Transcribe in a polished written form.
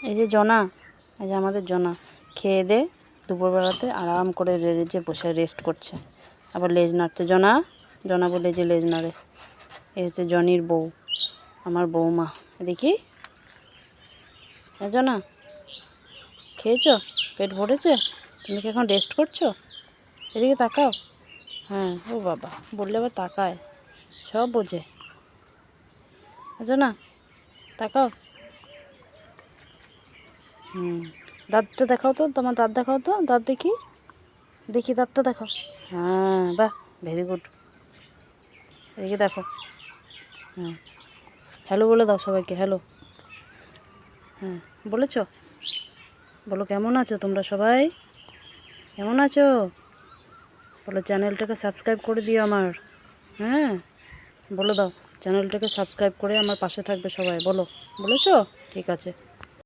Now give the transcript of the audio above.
এই যে জনা, এই যে আমাদের জনা খেয়ে দে দুপুরবেলাতে আরাম করে যে বসে রেস্ট করছে, আবার লেজ নাড়ছে। জনা, জনা বলে যে লেজ নাড়ে। এই হচ্ছে জনির বউ, আমার বৌমা। দেখি জনা, খেয়েছ? পেট ভরেছে? তুমি কি এখন রেস্ট করছো? এদিকে তাকাও। হ্যাঁ, ও বাবা বললে আবার তাকায়, সব বোঝে। জনা তাকাও। দাঁতটা দেখাও তো, তোমার দাঁত দেখাও তো, দাঁত দেখি, দেখি দাঁতটা দেখাও। হ্যাঁ, বাহ, ভেরি গুড। এদিকে দেখো। হ্যাঁ, হ্যালো বলে দাও সবাইকে, হ্যালো। হ্যাঁ, বলেছ? বলো কেমন আছো তোমরা সবাই, কেমন আছো? বলো চ্যানেলটাকে সাবস্ক্রাইব করে দিও আমার। হ্যাঁ, বলে দাও চ্যানেলটাকে সাবস্ক্রাইব করে আমার পাশে থাকবে সবাই। বলো, বলেছো? ঠিক আছে।